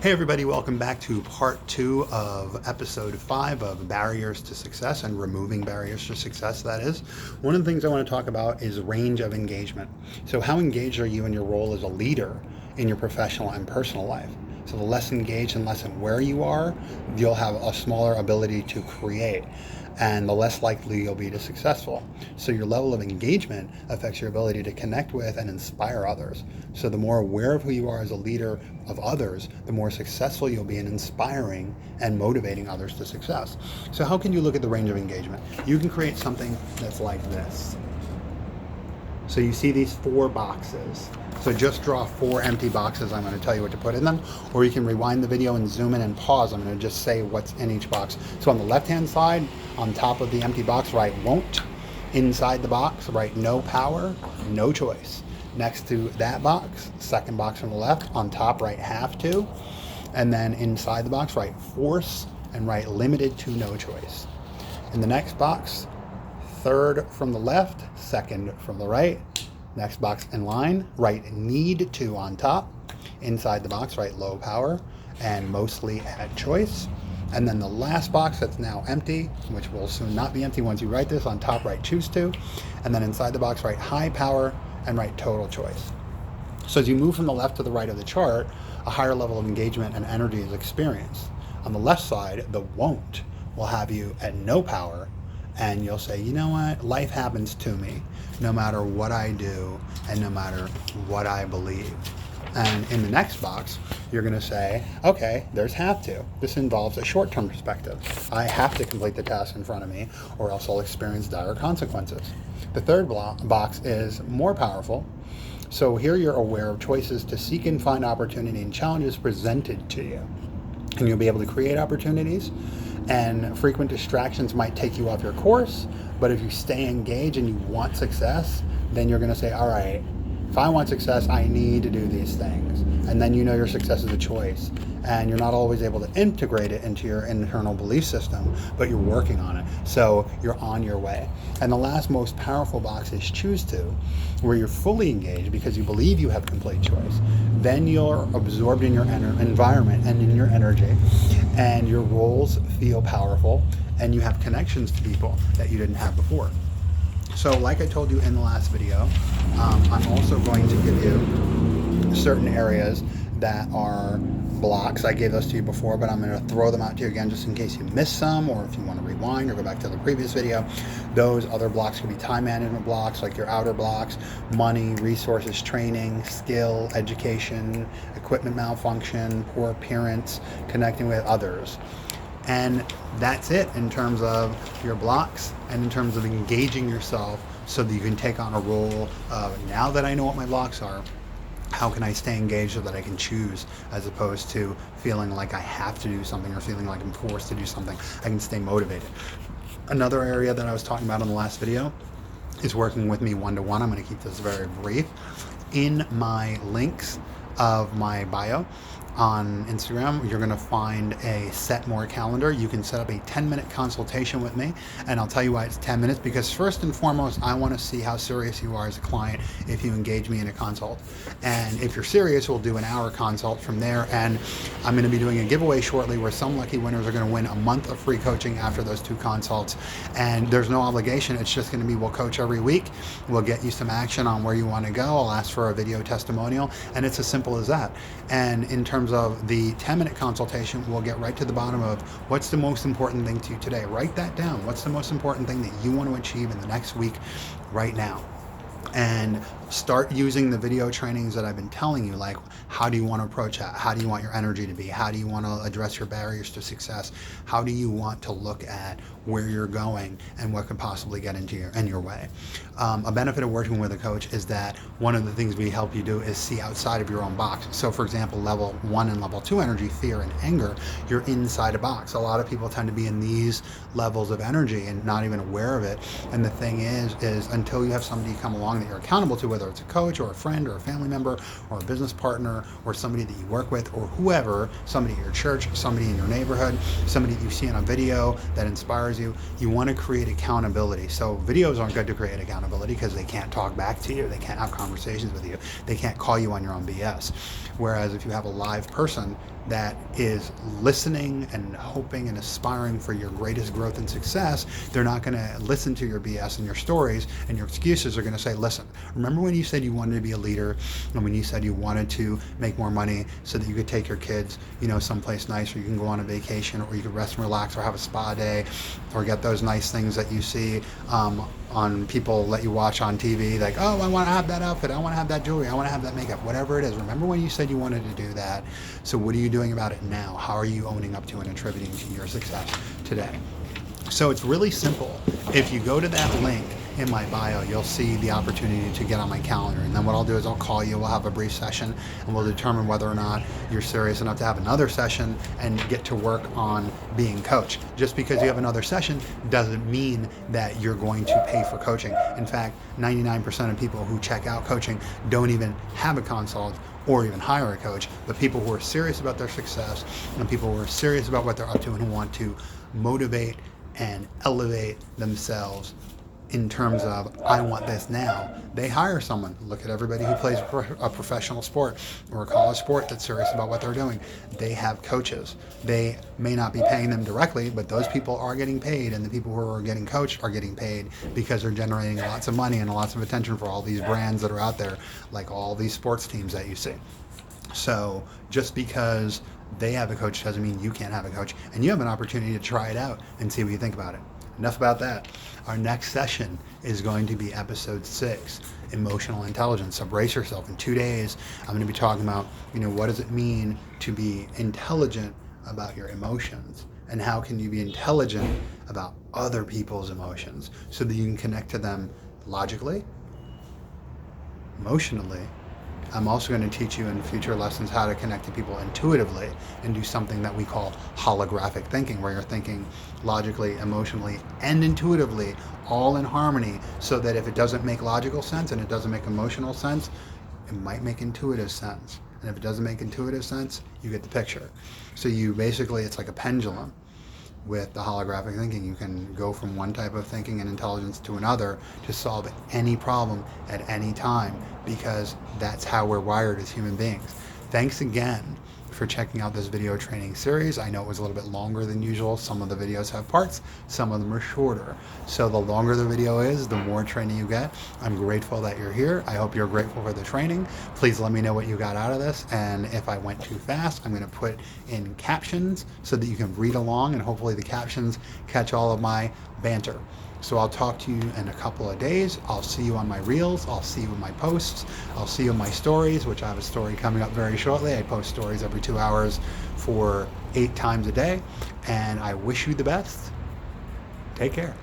Hey everybody, welcome back to part 2 of episode 5 of Barriers to Success and Removing Barriers to Success, that is. One of the things I want to talk about is range of engagement. So how engaged are you in your role as a leader in your professional and personal life? So the less engaged and less in where you are, you'll have a smaller ability to create, and the less likely you'll be to successful. So your level of engagement affects your ability to connect with and inspire others. So the more aware of who you are as a leader of others, the more successful you'll be in inspiring and motivating others to success. So how can you look at the range of engagement? You can create something that's like this. So you see these 4 boxes. So just draw 4 empty boxes. I'm going to tell you what to put in them, or you can rewind the video and zoom in and pause. I'm going to just say what's in each box. So on the left-hand side, on top of the empty box, write won't. Inside the box, write no power, no choice. Next to that box, second box from the left, on top, write have to. And then inside the box, write force and write limited to no choice. In the next box, third from the left, second from the right. Next box in line, write need to on top. Inside the box, write low power and mostly at choice. And then the last box that's now empty, which will soon not be empty once you write this, on top write choose to. And then inside the box, write high power and write total choice. So as you move from the left to the right of the chart, a higher level of engagement and energy is experienced. On the left side, the won't will have you at no power, and you'll say, you know what, life happens to me no matter what I do and no matter what I believe. And in the next box, you're going to say, okay, there's have to. This involves a short-term perspective. I have to complete the task in front of me or else I'll experience dire consequences. The third box is more powerful. So here you're aware of choices to seek and find opportunity and challenges presented to you. And you'll be able to create opportunities, and frequent distractions might take you off your course. But if you stay engaged and you want success, then you're going to say, all right, if I want success, I need to do these things. And then you know your success is a choice. And you're not always able to integrate it into your internal belief system, but you're working on it. So you're on your way. And the last most powerful box is choose to, where you're fully engaged because you believe you have complete choice. Then you're absorbed in your environment and in your energy, and your roles feel powerful, and you have connections to people that you didn't have before. So like I told you in the last video, I'm also going to give you certain areas that are blocks. I gave those to you before, but I'm going to throw them out to you again just in case you missed some, or if you want to rewind or go back to the previous video. Those other blocks could be time management blocks, like your outer blocks, money, resources, training, skill, education, equipment malfunction, poor appearance, connecting with others. And that's it in terms of your blocks and in terms of engaging yourself so that you can take on a role of, now that I know what my blocks are, how can I stay engaged so that I can choose, as opposed to feeling like I have to do something or feeling like I'm forced to do something. I can stay motivated. Another area that I was talking about in the last video is working with me one-to-one. I'm going to keep this very brief. In my links of my bio on Instagram, you're going to find a Set More calendar. You can set up a 10-minute consultation with me, and I'll tell you why it's 10 minutes, because first and foremost, I want to see how serious you are as a client if you engage me in a consult. And if you're serious, we'll do an hour consult from there, and I'm going to be doing a giveaway shortly where some lucky winners are going to win a month of free coaching after those 2 consults. And there's no obligation. It's just going to be, we'll coach every week. We'll get you some action on where you want to go. I'll ask for a video testimonial, and it's as simple as that. And in terms of the 10-minute consultation, we'll get right to the bottom of what's the most important thing to you today. Write that down. What's the most important thing that you want to achieve in the next week right now? And start using the video trainings that I've been telling you, like how do you want to approach that? How do you want your energy to be? How do you want to address your barriers to success? How do you want to look at where you're going and what could possibly get in your way? A benefit of working with a coach is that one of the things we help you do is see outside of your own box. So for example, level 1 and level 2 energy, fear and anger, you're inside a box. A lot of people tend to be in these levels of energy and not even aware of it. And the thing is until you have somebody come along that you're accountable to, whether whether it's a coach or a friend or a family member or a business partner or somebody that you work with or whoever, somebody at your church, somebody in your neighborhood, somebody that you see on a video that inspires you. You want to create accountability. So videos aren't good to create accountability because they can't talk back to you. They can't have conversations with you. They can't call you on your own BS. Whereas if you have a live person that is listening and hoping and aspiring for your greatest growth and success, they're not going to listen to your BS and your stories and your excuses. Are going to say, listen, remember when you said you wanted to be a leader and when you said you wanted to make more money so that you could take your kids, someplace nice, or you can go on a vacation, or you could rest and relax, or have a spa day, or get those nice things that you see on people that you watch on TV, like, oh, I want to have that outfit, I want to have that jewelry, I want to have that makeup, whatever it is. Remember when you said you wanted to do that? So what are you doing about it now? How are you owning up to and attributing to your success today? So it's really simple. If you go to that link in my bio, you'll see the opportunity to get on my calendar. And then what I'll do is I'll call you, we'll have a brief session, and we'll determine whether or not you're serious enough to have another session and get to work on being coached. Just because you have another session doesn't mean that you're going to pay for coaching. In fact, 99% of people who check out coaching don't even have a consult or even hire a coach. But people who are serious about their success and people who are serious about what they're up to and who want to motivate and elevate themselves in terms of, I want this now, they hire someone. Look at everybody who plays a professional sport or a college sport that's serious about what they're doing. They have coaches. They may not be paying them directly, but those people are getting paid, and the people who are getting coached are getting paid because they're generating lots of money and lots of attention for all these brands that are out there, like all these sports teams that you see. So just because they have a coach doesn't mean you can't have a coach, and you have an opportunity to try it out and see what you think about it. Enough about that. Our next session is going to be episode 6, emotional intelligence. So brace yourself. In 2 days, I'm going to be talking about, what does it mean to be intelligent about your emotions, and how can you be intelligent about other people's emotions so that you can connect to them logically, emotionally. I'm also going to teach you in future lessons how to connect to people intuitively and do something that we call holographic thinking, where you're thinking logically, emotionally, and intuitively, all in harmony, so that if it doesn't make logical sense and it doesn't make emotional sense, it might make intuitive sense. And if it doesn't make intuitive sense, you get the picture. So it's like a pendulum. With the holographic thinking, you can go from one type of thinking and intelligence to another to solve any problem at any time, because that's how we're wired as human beings. Thanks again for checking out this video training series. I know it was a little bit longer than usual. Some of the videos have parts, some of them are shorter. So the longer the video is, the more training you get. I'm grateful that you're here. I hope you're grateful for the training. Please let me know what you got out of this. And if I went too fast, I'm going to put in captions so that you can read along, and hopefully the captions catch all of my banter. So I'll talk to you in a couple of days. I'll see you on my reels. I'll see you in my posts. I'll see you in my stories, which I have a story coming up very shortly. I post stories every 2 hours for 8 times a day. And I wish you the best. Take care.